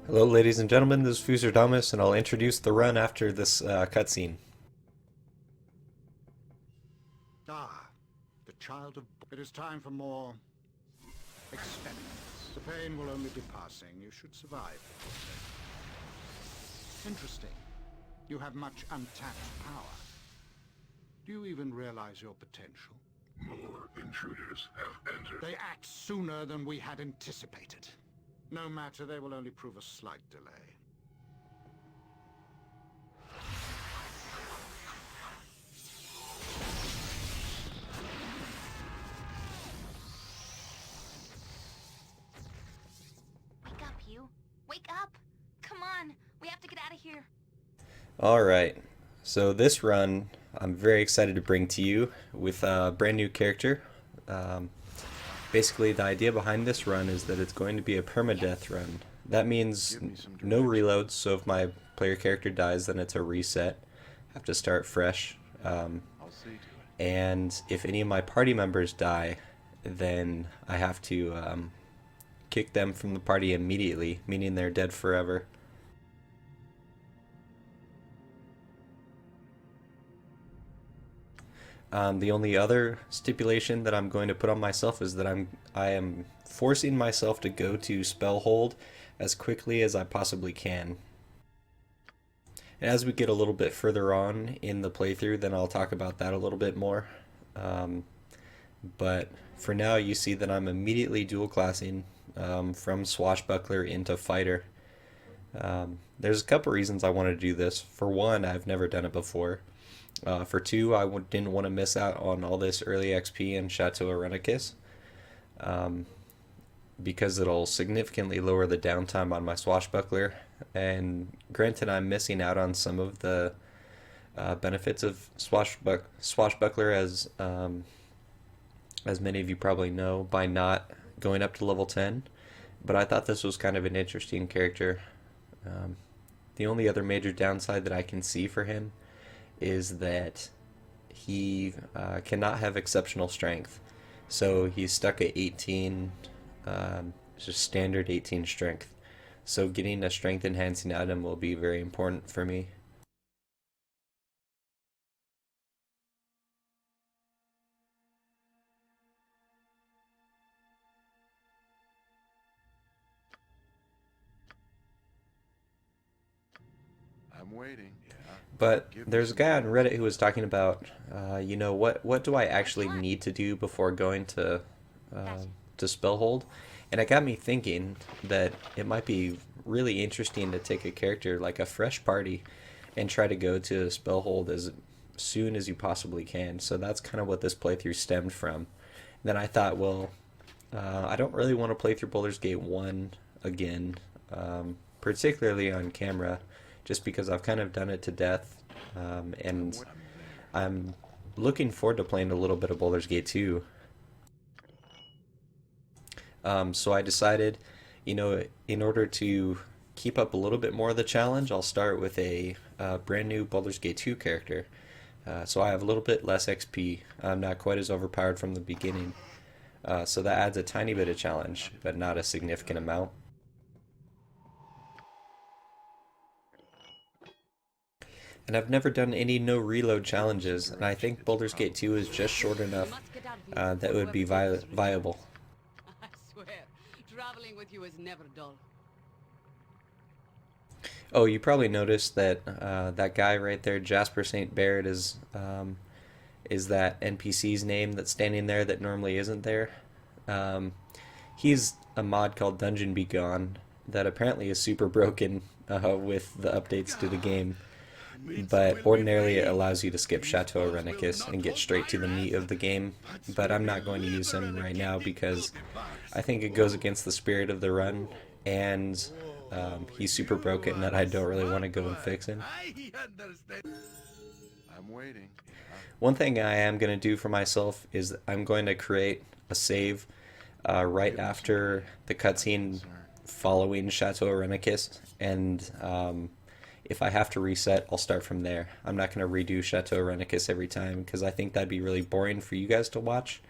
Hello, ladies and gentlemen. This is Fuserdamus, and I'll introduce the run after this cutscene. Ah, the child of... It is time for more experiments. The pain will only be passing. You should survive. Interesting. You have much untapped power. Do you even realize your potential? More intruders have entered. They act sooner than we had anticipated. No matter, they will only prove a slight delay. Wake up, Hugh. Wake up! Come on, we have to get out of here. Alright, so this run I'm very excited to bring to you with a brand new character. Basically, the idea behind this run is that it's going to be a permadeath run. That means no reloads, so if my player character dies, then it's a reset. I have to start fresh. And if any of my party members die, then I have to kick them from the party immediately, meaning they're dead forever. The only other stipulation that I'm going to put on myself is that I am forcing myself to go to Spellhold as quickly as I possibly can. And as we get a little bit further on in the playthrough, then I'll talk about that a little bit more. But for now, you see that I'm immediately dual classing from Swashbuckler into Fighter. There's a couple reasons I want to do this. For one, I've never done it before. For two, I didn't want to miss out on all this early XP in Chateau Irenicus, because it'll significantly lower the downtime on my Swashbuckler. And granted, I'm missing out on some of the benefits of Swashbuckler, as many of you probably know, by not going up to level 10. But I thought this was kind of an interesting character. The only other major downside that I can see for him is that he cannot have exceptional strength. So he's stuck at 18, just standard 18 strength. So getting a strength enhancing item will be very important for me. I'm waiting. But there's a guy on Reddit who was talking about, what do I actually need to do before going to Spellhold? And it got me thinking that it might be really interesting to take a character like a fresh party and try to go to Spellhold as soon as you possibly can. So that's kind of what this playthrough stemmed from. Then I thought, well, I don't really want to play through Baldur's Gate 1 again, particularly on camera, just because I've kind of done it to death, and I'm looking forward to playing a little bit of Baldur's Gate 2. So I decided, in order to keep up a little bit more of the challenge, I'll start with a brand new Baldur's Gate 2 character. So I have a little bit less XP. I'm not quite as overpowered from the beginning. So that adds a tiny bit of challenge, but not a significant amount. And I've never done any no reload challenges, and I think Baldur's Gate 2 is just short enough that it would be viable. I swear, traveling with you is never dull. Oh, you probably noticed that that guy right there, Jasper St. Baird, is that NPC's name that's standing there that normally isn't there. He's a mod called Dungeon Be Gone that apparently is super broken with the updates to the game. But ordinarily it allows you to skip Chateau Irenicus and get straight to the meat of the game. But I'm not going to use him right now because I think it goes against the spirit of the run, and he's super broken that I don't really want to go and fix him. I'm waiting. One thing I am going to do for myself is I'm going to create a save right after the cutscene following Chateau Irenicus, and if I have to reset, I'll start from there. I'm not going to redo Chateau Irenicus every time because I think that'd be really boring for you guys to watch,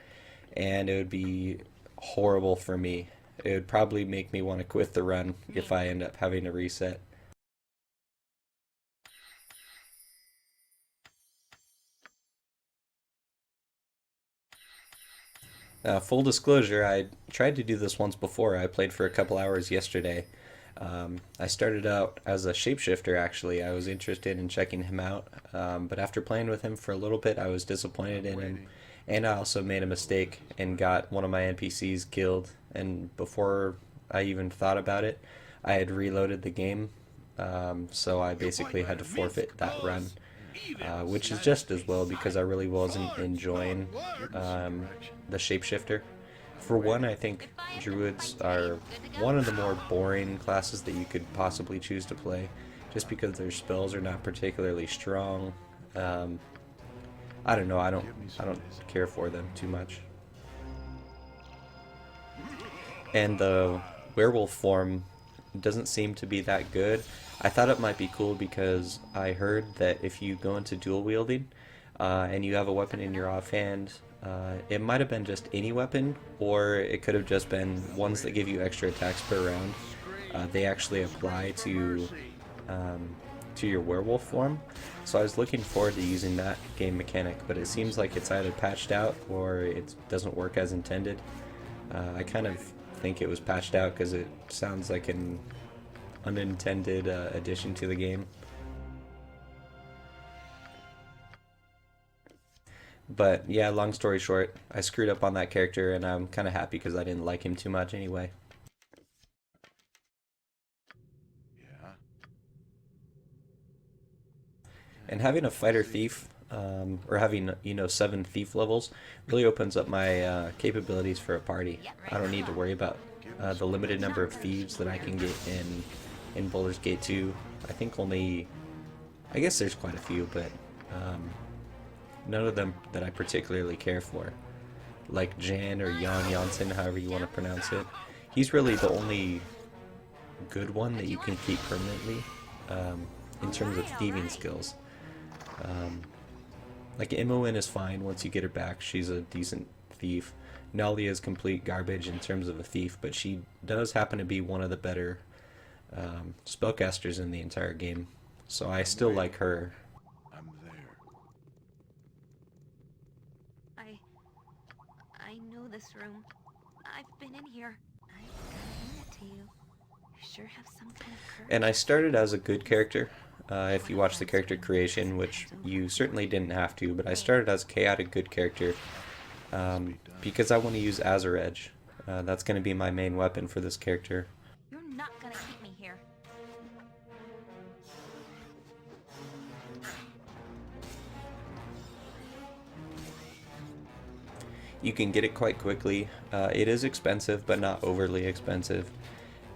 and it would be horrible for me It would probably make me want to quit the run if I end up having to reset. Full disclosure, I tried to do this once before. I played for a couple hours yesterday. I started out as a shapeshifter, actually. I was interested in checking him out, but after playing with him for a little bit, I was disappointed in him. And I also made a mistake and got one of my NPCs killed. And before I even thought about it, I had reloaded the game, so I basically had to forfeit that run. Which is just as well because I really wasn't enjoying the shapeshifter. For one, I think druids are one of the more boring classes that you could possibly choose to play, just because their spells are not particularly strong. I don't know. I don't care for them too much. And the werewolf form doesn't seem to be that good. I thought it might be cool because I heard that if you go into dual wielding and you have a weapon in your offhand, it might have been just any weapon, or it could have just been ones that give you extra attacks per round. They actually apply to your werewolf form. So I was looking forward to using that game mechanic, but it seems like it's either patched out or it doesn't work as intended. I kind of think it was patched out because it sounds like an unintended addition to the game. But yeah, long story short, I screwed up on that character and I'm kind of happy because I didn't like him too much anyway. Yeah. And having a fighter thief, or having 7 thief levels, really opens up my capabilities for a party. I don't need to worry about the limited number of thieves that I can get in Baldur's Gate 2. I think I guess there's quite a few, but none of them that I particularly care for. Like Jan or Jan Janssen, however you want to pronounce it. He's really the only good one that you can keep permanently in terms of thieving skills. Like Imoen is fine once you get her back. She's a decent thief. Nalia is complete garbage in terms of a thief, but she does happen to be one of the better spellcasters in the entire game. So I still like her. I'm there. I know this room. I've been in here. I've given it to you. You sure have some kind of courage. And I started as a good character. If you watch the character creation, which you certainly didn't have to, but I started as a chaotic good character because I want to use Azure Edge. That's going to be my main weapon for this character. You're not gonna keep me here. You can get it quite quickly. It is expensive, but not overly expensive.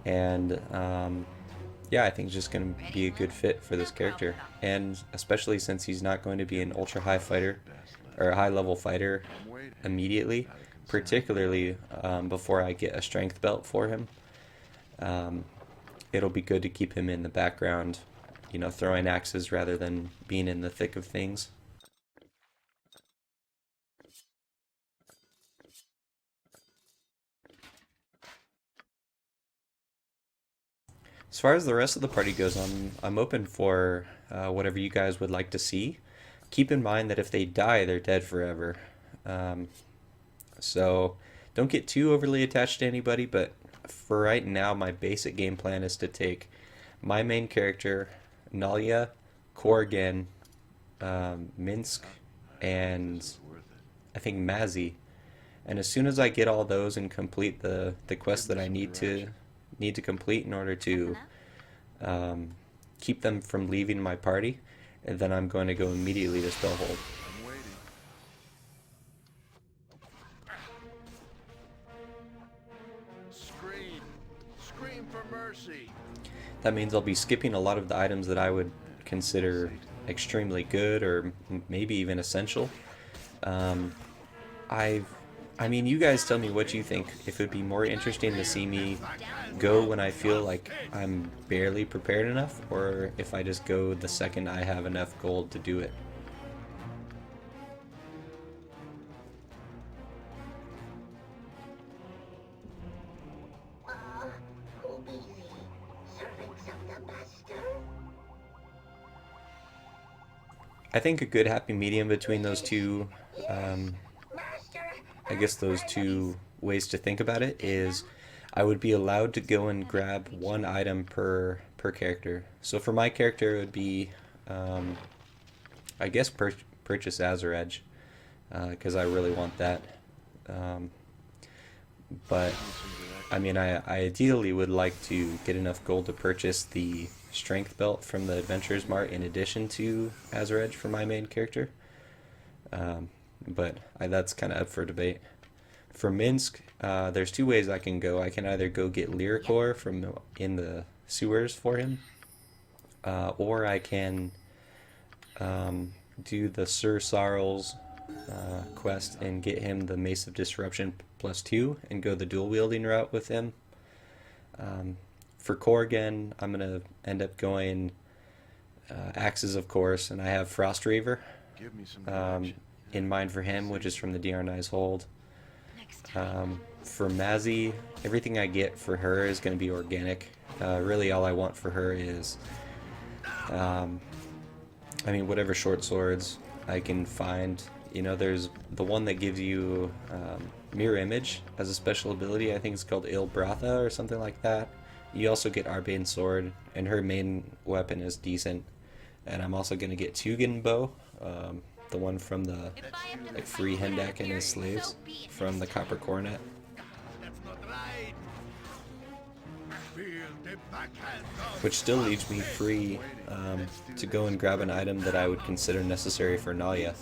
And yeah, I think it's just going to be a good fit for this character. And especially since he's not going to be an ultra high fighter, or a high level fighter immediately, particularly before I get a strength belt for him. It'll be good to keep him in the background, throwing axes rather than being in the thick of things. As far as the rest of the party goes, I'm open for whatever you guys would like to see. Keep in mind that if they die, they're dead forever. So don't get too overly attached to anybody, but for right now, my basic game plan is to take my main character, Nalia, Korrigan, Minsk, and I think Mazzy. And as soon as I get all those and complete the quests that I need to complete in order to keep them from leaving my party, and then I'm going to go immediately to Spellhold. I'm waiting. Scream! Scream for mercy! That means I'll be skipping a lot of the items that I would consider extremely good or maybe even essential. I mean, you guys tell me what you think. If it would be more interesting to see me go when I feel like I'm barely prepared enough, or if I just go the second I have enough gold to do it. I think a good happy medium between those two, um, I guess those two ways to think about it is I would be allowed to go and grab one item per character. So for my character, it would be, um, I guess, purchase Azure Edge because I really want that. Um, but I mean, I ideally would like to get enough gold to purchase the strength belt from the Adventurers Mart in addition to Azure Edge for my main character. But that's kind of up for debate. For Minsk, there's two ways I can go. I can either go get Lyricore from in the sewers for him, or I can do the Sir Sarl's quest and get him the Mace of Disruption +2 and go the dual wielding route with him. For Corrigan, I'm gonna end up going axes, of course, and I have Frost Reaver Give me some direction. in mind for him, which is from the Diarni's Hold. Next time. For Mazzy, everything I get for her is going to be organic. Really, all I want for her is, I mean, whatever short swords I can find. You know, there's the one that gives you Mirror Image as a special ability. I think it's called Il Bratha or something like that. You also get Arbane's Sword, and her main weapon is decent. And I'm also going to get Tugin Bow, the one from the If I have to like fight free one Hendak and his so slaves be it. from the Copper Coronet. That's not right. Feel the backhand of Which still leaves me free to go and grab an item that I would consider necessary for Nalia.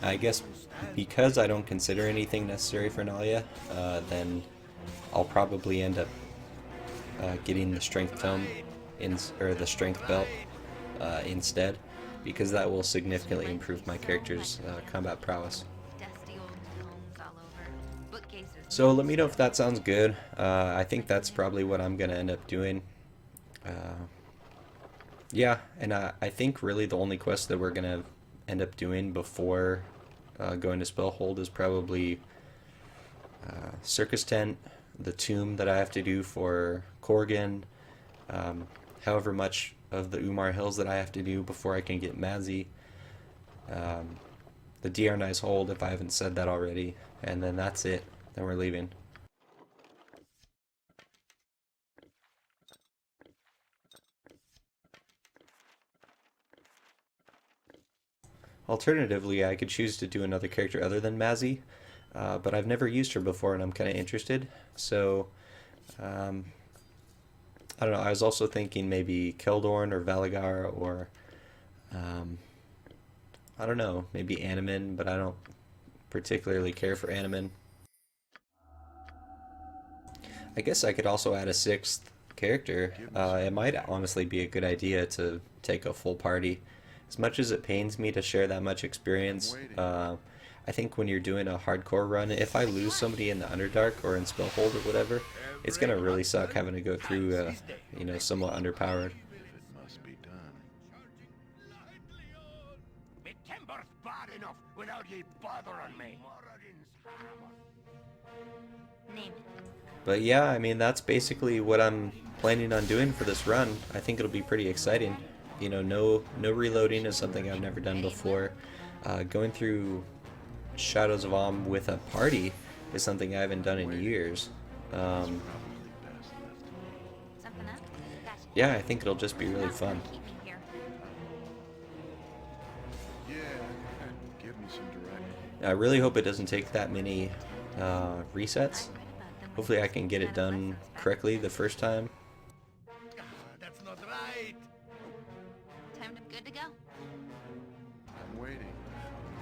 I guess because I don't consider anything necessary for Nalia, then I'll probably end up getting the Strength Tome or the Strength Belt instead, because that will significantly improve my character's combat prowess. Dusty old tomes all over. Bookcases. So let me know if that sounds good. I think that's probably what I'm going to end up doing. Yeah, and I think really the only quest that we're going to end up doing before going to Spellhold is probably Circus Tent, the tomb that I have to do for Corrigan, however much of the Umar Hills that I have to do before I can get Mazzy, the Diarni's Hold if I haven't said that already, and then that's it. Then we're leaving. Alternatively, I could choose to do another character other than Mazzy, but I've never used her before and I'm kind of interested. So, I don't know, I was also thinking maybe Keldorn or Valagar or, I don't know, maybe Animan, but I don't particularly care for Animan. I guess I could also add a sixth character. It might honestly be a good idea to take a full party. As much as it pains me to share that much experience, I think when you're doing a hardcore run, if I lose somebody in the Underdark or in Spellhold or whatever, it's gonna really suck having to go through, you know, somewhat underpowered. If it must be done. Me timber's bad enough without ye bothering me. Name it. But yeah, I mean, that's basically what I'm planning on doing for this run. I think it'll be pretty exciting. You know, no reloading is something I've never done before. Going through Shadows of Om with a party is something I haven't done in years. Something up? Gotcha. Yeah, I think it'll just be really That's gonna fun. keep me here. Yeah. Give me some direction. I really hope it doesn't take that many resets. I read about them Hopefully I with can get it battle done lessons back correctly the first time. That's not right. then. Time to good to go. I'm waiting.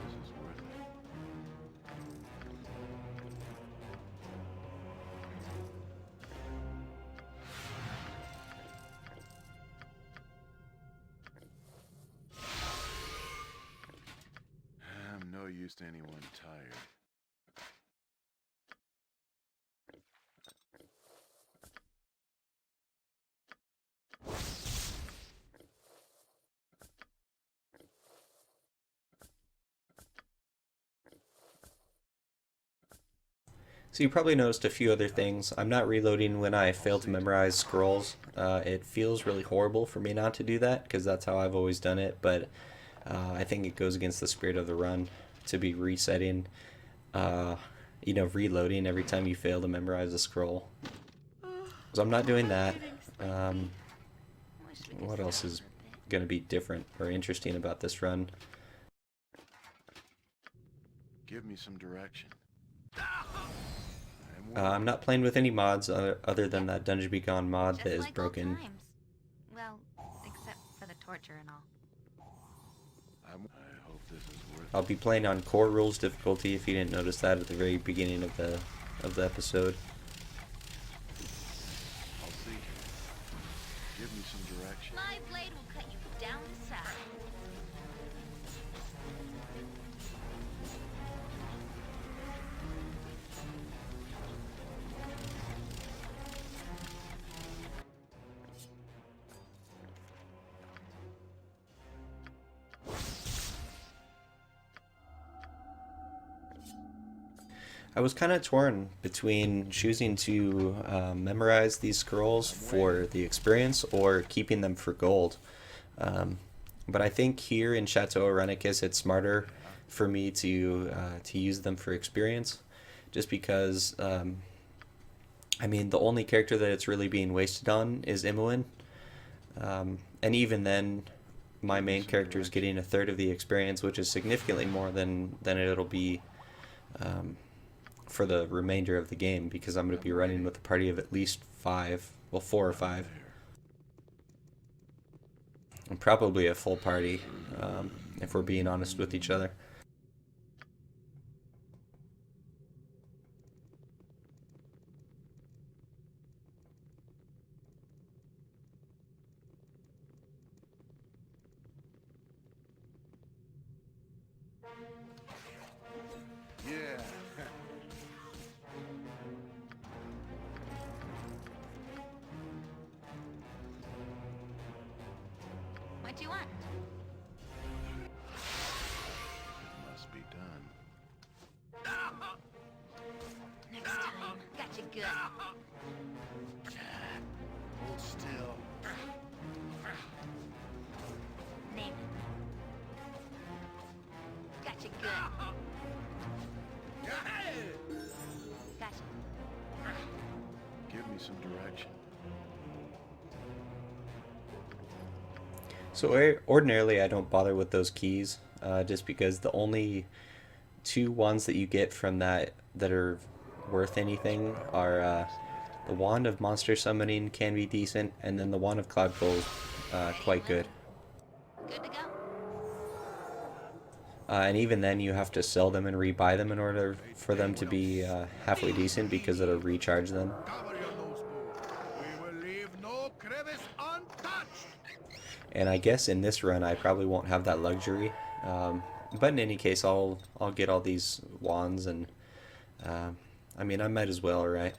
This is worth it. I'm no use to anyone tired. So you probably noticed a few other things. I'm not reloading when I fail to memorize scrolls. It feels really horrible for me not to do that because that's how I've always done it, but I think it goes against the spirit of the run to be resetting, uh, reloading every time you fail to memorize a scroll. So I'm not doing that. Wish we could What sit else up is for a bit. going to be different or interesting about this run? Give me some direction. I'm not playing with any mods other than that Dungeon Be Gone mod Just that is like old broken. times. Well, except for the torture and all. I hope this is worth I'll be playing on Core Rules difficulty if you didn't notice that at the very beginning of the episode. I'll see. Give me some direction. My blade will cut you down to size. I was kind of torn between choosing to memorize these scrolls for the experience or keeping them for gold. But I think here in Chateau Irenicus, it's smarter for me to use them for experience, just because the only character that it's really being wasted on is Imoen, and even then, my main character is getting a third of the experience, which is significantly more than it'll be. For the remainder of the game, because I'm going to be running with a party of at least 4 or 5. And probably a full party, if we're being honest with each other. Yeah. What do you want? It must be done. Next time. Got you good. Hold still. Name it. Got you good. Gotcha. Give me some direction. So ordinarily I don't bother with those keys, just because the only 2 ones that you get from that are worth anything are the Wand of Monster Summoning can be decent, and then the Wand of Cloud Pull is quite good. Good to go. And even then you have to sell them and rebuy them in order for them to be halfway decent, because it'll recharge them. Cover your nose, fool. We will leave no crevice untouched. And I guess in this run I probably won't have that luxury. But in any case, I'll get all these wands, and I might as well, right?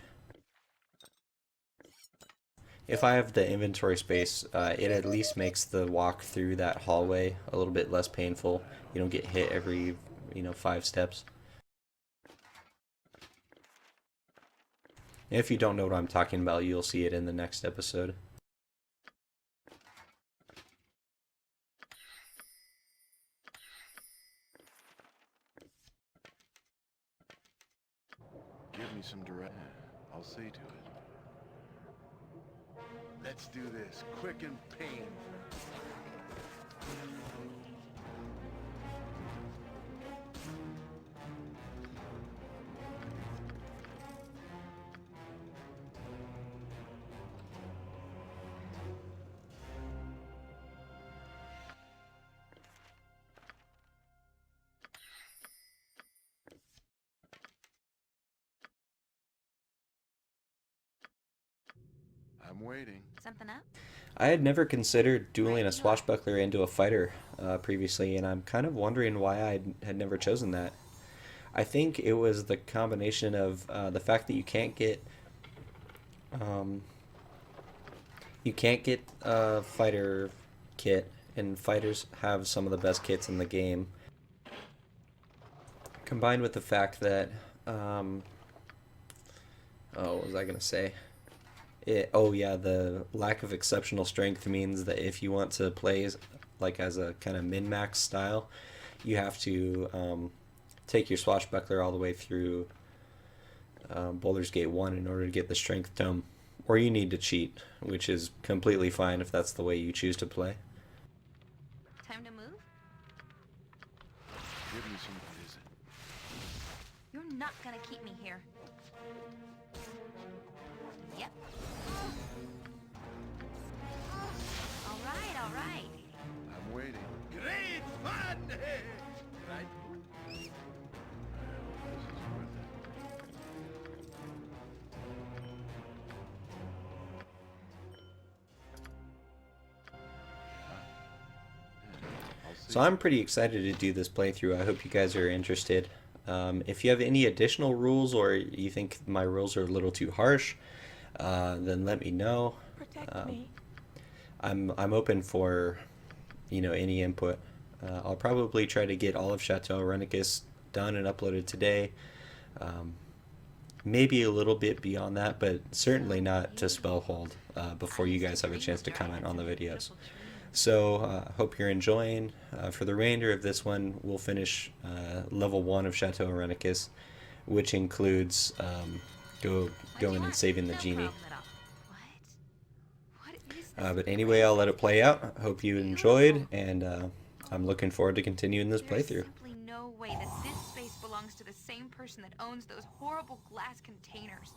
If I have the inventory space, it at least makes the walk through that hallway a little bit less painful. You don't get hit every 5 steps. If you don't know what I'm talking about, you'll see it in the next episode. Give me some direction. I'll see to it. Let's do this quick and painful. I'm waiting. Something up? I had never considered dueling a swashbuckler into a fighter previously, and I'm kind of wondering why I had never chosen that. I think it was the combination of the fact that you can't get a fighter kit, and fighters have some of the best kits in the game, combined with the fact that Oh, what was I gonna say? Oh yeah, the lack of exceptional strength means that if you want to play like as a kind of min-max style, you have to take your swashbuckler all the way through Baldur's Gate 1 in order to get the strength tome. Or you need to cheat, which is completely fine if that's the way you choose to play. Time to move? Give me some visit. You're not gonna keep me here. Yep. All right, all right. I'm waiting. Great fun! Right? I hope this is worth it. I'll see. So I'm pretty excited to do this playthrough. I hope you guys are interested. If you have any additional rules or you think my rules are a little too harsh, then let me know. Protect me. I'm open for any input. I'll probably try to get all of Chateau Irenicus done and uploaded today. Maybe a little bit beyond that, but certainly not to Spellhold before you guys have a chance to comment on the videos. So hope you're enjoying. For the remainder of this one, we'll finish level 1 of Chateau Irenicus, which includes going and saving the genie. But anyway, I'll let it play out. Hope you enjoyed, and I'm looking forward to continuing this There's playthrough. simply no way that this space belongs to the same person that owns those horrible glass containers.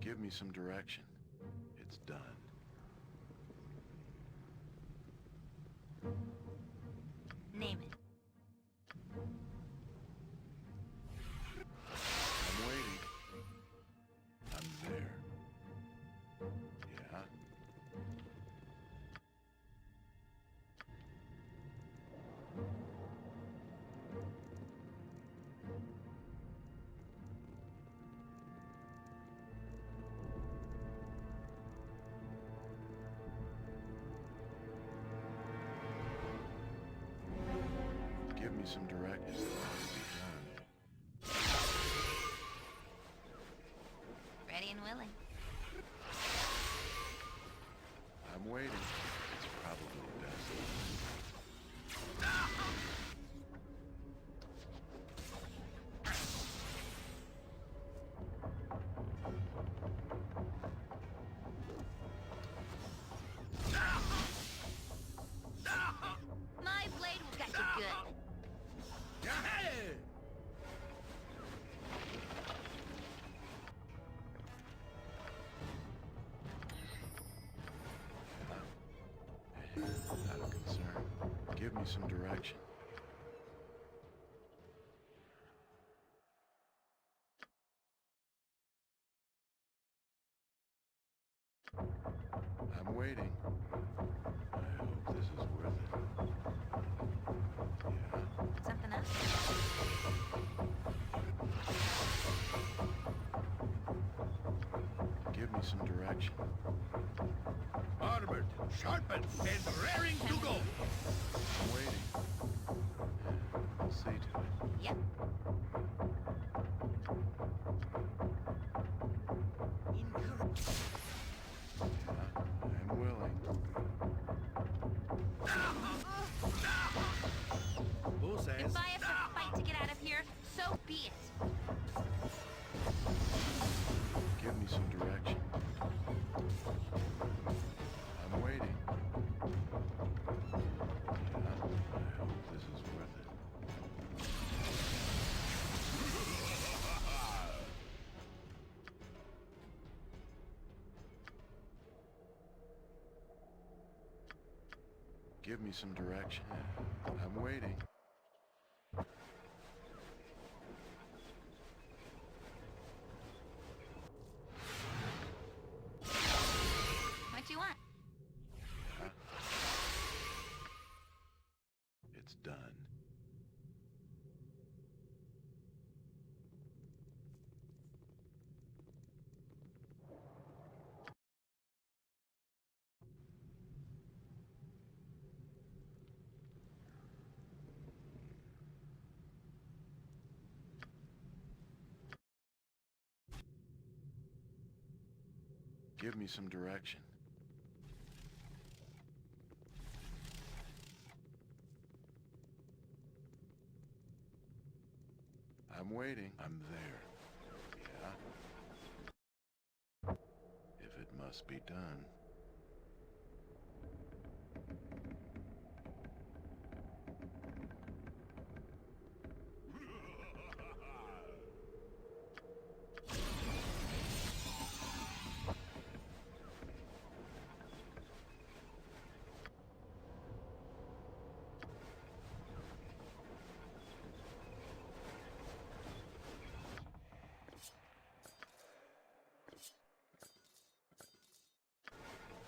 Give me some direction. It's done. Name it. I'm waiting. I'm there. Yeah? Give me some direction. It's done. Ready and willing. I'm waiting. It's probably best. My blade will get you good. Hey! Not a concern. Give me some direction. I'm waiting. I hope this is worth it. Yeah? Something else? Give me some direction. Armored, sharpened, and raring to go. I'm waiting. I'll see to it. Yep. I'm willing. Who says? If I have to fight to get out of here, so be it. Give me some direction. I'm waiting. Give me some direction. I'm waiting. What you want? Huh? It's done. Give me some direction. I'm waiting. I'm there. Yeah? If it must be done.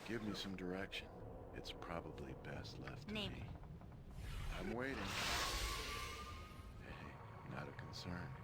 Give me some direction. It's probably best left to Name. me. I'm waiting. Hey, not a concern.